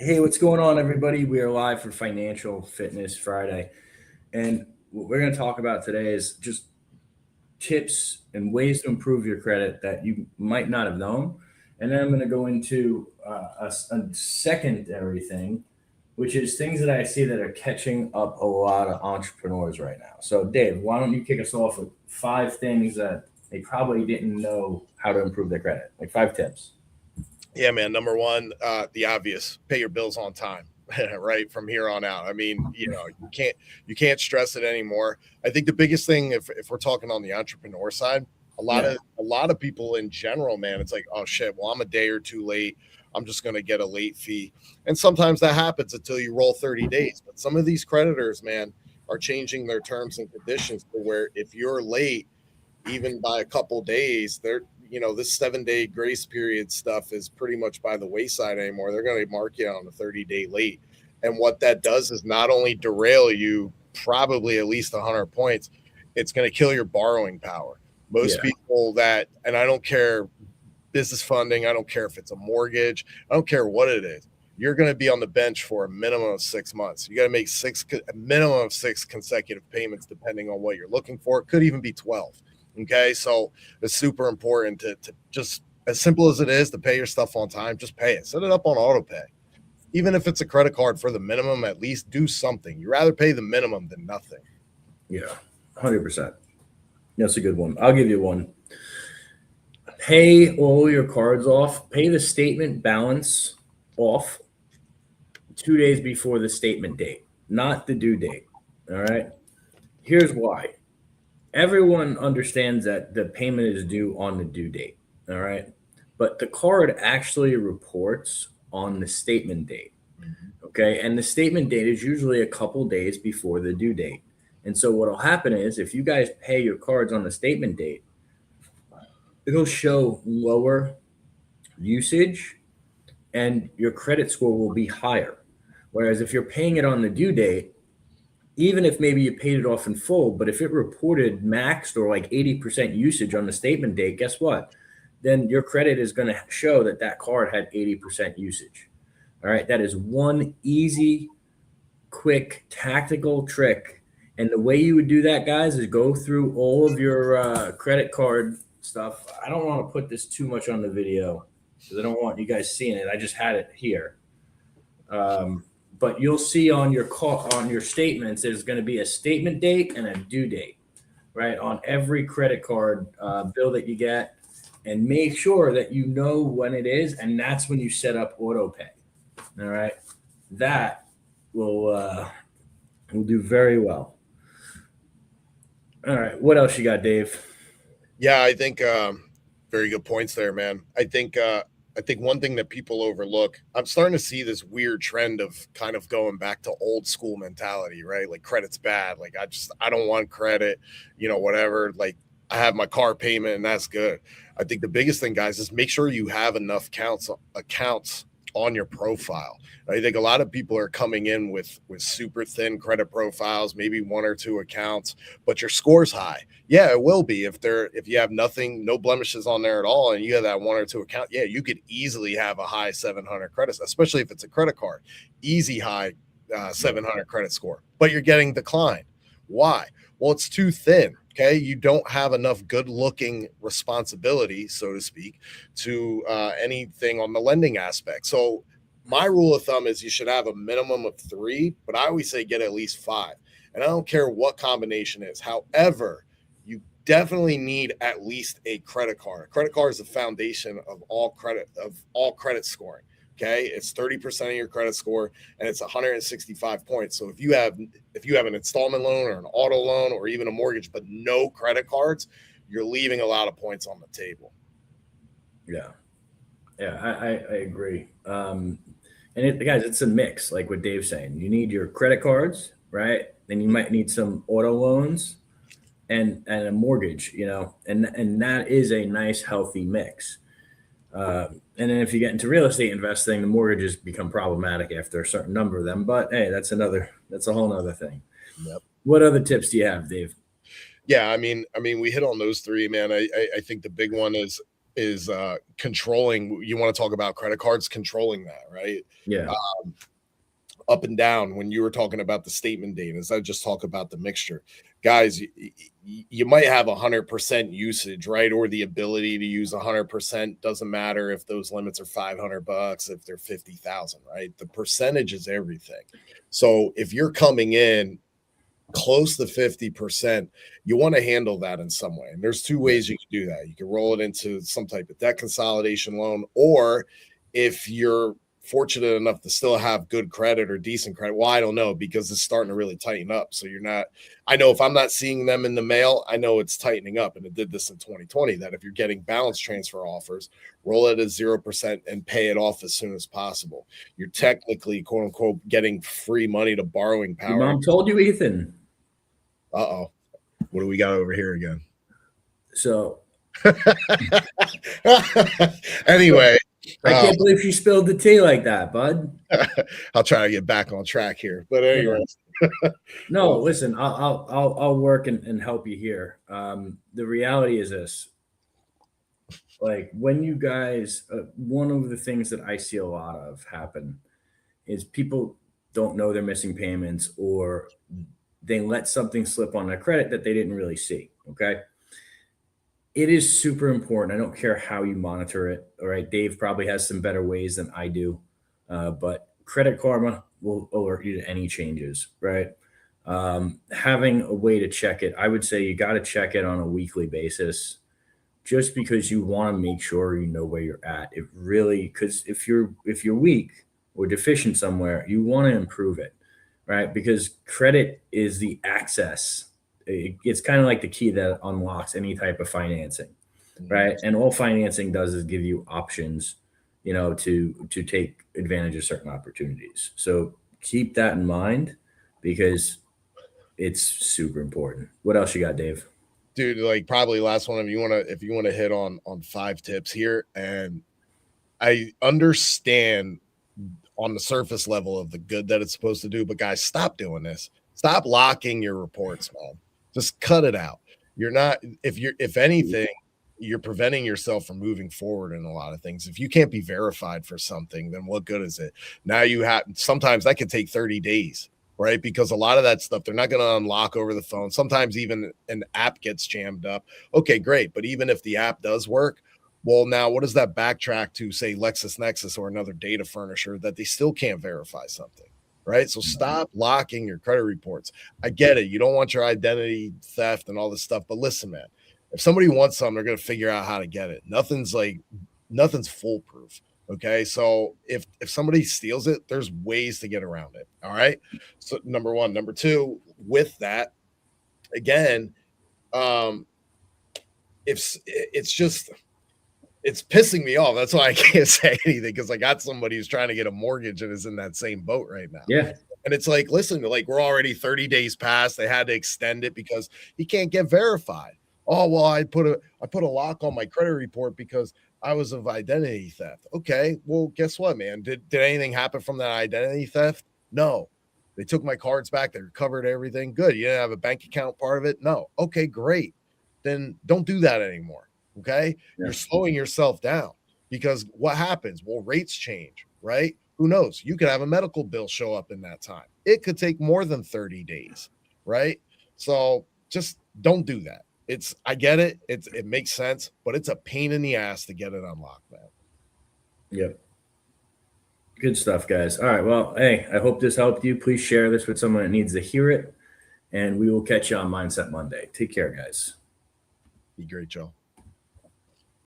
Hey, what's going on, everybody? We are live for Financial Fitness Friday. And what we're going to talk about today is just tips and ways to improve your credit that you might not have known. And then I'm going to go into a secondary thing, which is things that I see that are catching up a lot of entrepreneurs right now. So, Dave, why don't you kick us off with 5 things that they probably didn't know how to improve their credit? Like 5 tips. Yeah, man. Number one, the obvious: pay your bills on time. Right from here on out. I mean, you can't stress it anymore. I think the biggest thing, if we're talking on the entrepreneur side, a lot Yeah. of a lot of people in general, man, it's like, oh shit, well, I'm a day or two late. I'm just gonna get a late fee. And sometimes that happens until you roll 30 days. But some of these creditors, man, are changing their terms and conditions to where if you're late, even by a couple days, this 7 day grace period stuff is pretty much by the wayside anymore. They're going to mark you on a 30-day late. And what that does is not only derail you probably at least 100 points, it's going to kill your borrowing power. Most Yeah. people that, and I don't care business funding, I don't care if it's a mortgage, I don't care what it is. You're going to be on the bench for a minimum of 6 months. You got to make a minimum of 6 consecutive payments, depending on what you're looking for. It could even be 12. Okay. So it's super important to just, as simple as it is, to pay your stuff on time, just pay it. Set it up on auto pay. Even if it's a credit card for the minimum, at least do something. You rather pay the minimum than nothing. Yeah. 100%. That's a good one. I'll give you one. Pay all your cards off. Pay the statement balance off 2 days before the statement date, not the due date. All right. Here's why. Everyone understands that the payment is due on the due date. All right. But the card actually reports on the statement date. Okay. And the statement date is usually a couple days before the due date. And so what will happen is if you guys pay your cards on the statement date, it'll show lower usage and your credit score will be higher. Whereas if you're paying it on the due date, even if maybe you paid it off in full, but if it reported maxed or like 80% usage on the statement date, guess what? Then your credit is going to show that that card had 80% usage. All right. That is one easy, quick, tactical trick. And the way you would do that, guys, is go through all of your credit card stuff. I don't want to put this too much on the video because I don't want you guys seeing it. I just had it here. But you'll see on your statements, there's going to be a statement date and a due date, right, on every credit card bill that you get, and make sure that you know when it is, and that's when you set up auto pay. All right, that will do very well. All right, what else you got, Dave? Yeah, I think very good points there, man. I think one thing that people overlook, I'm starting to see this weird trend of kind of going back to old school mentality, right? Like credit's bad. Like I don't want credit, whatever. Like I have my car payment and that's good. I think the biggest thing, guys, is make sure you have enough accounts on your profile. I think a lot of people are coming in with super thin credit profiles, maybe one or two accounts, but your score's high. Yeah, it will be if you have nothing, no blemishes on there at all, and you have that one or two account. Yeah, you could easily have a high 700 credit, especially if it's a credit card. Easy high 700 credit score, but you're getting declined. Why? Well, it's too thin. Okay, you don't have enough good-looking responsibility, so to speak, to anything on the lending aspect. So my rule of thumb is you should have a minimum of 3, but I always say get at least 5. And I don't care what combination is. However, you definitely need at least a credit card. A credit card is the foundation of all credit scoring. Okay, it's 30% of your credit score, and it's 165 points. So if you have an installment loan or an auto loan or even a mortgage, but no credit cards, you're leaving a lot of points on the table. Yeah, yeah, I agree. Guys, it's a mix, like what Dave's saying. You need your credit cards, right? Then you might need some auto loans and a mortgage, and that is a nice healthy mix. And then if you get into real estate investing, the mortgages become problematic after a certain number of them. But hey, that's a whole nother thing. Yep. What other tips do you have, Dave? Yeah, I mean, we hit on those three, man. I think the big one is controlling. You want to talk about credit cards, controlling that, right? Yeah. Up and down. When you were talking about the statement data, I just talk about the mixture, guys. You might have 100% usage, right? Or the ability to use 100%. Doesn't matter if those limits are $500, if they're 50,000, right? The percentage is everything. So if you're coming in close to 50%, you want to handle that in some way. And there's two ways you can do that. You can roll it into some type of debt consolidation loan, or if you're fortunate enough to still have good credit or decent credit, well, I don't know, because it's starting to really tighten up. So you're not, I know if I'm not seeing them in the mail, I know it's tightening up. And it did this in 2020, that if you're getting balance transfer offers, roll it at 0% and pay it off as soon as possible. You're technically, quote unquote, getting free money to borrowing power. Your mom told you, Ethan. Uh-oh. What do we got over here again? So anyway, I can't believe she spilled the tea like that, bud. I'll try to get back on track here. But anyway. No, listen, I'll work and help you here. The reality is this. Like, when you guys, one of the things that I see a lot of happen is people don't know they're missing payments, or they let something slip on their credit that they didn't really see. Okay. It is super important. I don't care how you monitor it. All right. Dave probably has some better ways than I do. But Credit Karma will alert you to any changes, right? Having a way to check it, I would say you got to check it on a weekly basis, just because you want to make sure you know where you're at. It really, because if you're weak or deficient somewhere, you want to improve it, right? Because credit is the access. It's kind of like the key that unlocks any type of financing, right? And all financing does is give you options, to take advantage of certain opportunities. So keep that in mind, because it's super important. What else you got, Dave? Dude, like, probably last one, if you want to hit on 5 tips here. And I understand on the surface level of the good that it's supposed to do, but guys, stop doing this. Stop locking your reports, man. Just cut it out. If anything, you're preventing yourself from moving forward in a lot of things. If you can't be verified for something, then what good is it? Now sometimes that could take 30 days, right? Because a lot of that stuff, they're not going to unlock over the phone. Sometimes even an app gets jammed up. Okay, great. But even if the app does work, well, now what does that backtrack to, say, LexisNexis or another data furnisher, that they still can't verify something? Right. So stop locking your credit reports. I get it. You don't want your identity theft and all this stuff. But listen, man, if somebody wants something, they're going to figure out how to get it. Nothing's foolproof. Okay. So if somebody steals it, there's ways to get around it. All right. So number one. Number two, with that, again, it's pissing me off. That's why I can't say anything, because I got somebody who's trying to get a mortgage and is in that same boat right now. Yeah. And it's like, listen, like, we're already 30 days past. They had to extend it because he can't get verified. Oh, well, I put a lock on my credit report because I was of identity theft. Okay, well, guess what, man? Did anything happen from that identity theft? No. They took my cards back. They recovered everything. Good. You didn't have a bank account part of it? No. Okay, great. Then don't do that anymore. Okay. Yeah. You're slowing yourself down, because what happens? Well, rates change, right? Who knows? You could have a medical bill show up in that time. It could take more than 30 days, right? So just don't do that. I get it. It makes sense, but it's a pain in the ass to get it unlocked, man. Yep. Good stuff, guys. All right. Well, hey, I hope this helped you. Please share this with someone that needs to hear it, and we will catch you on Mindset Monday. Take care, guys. Be great, Joe.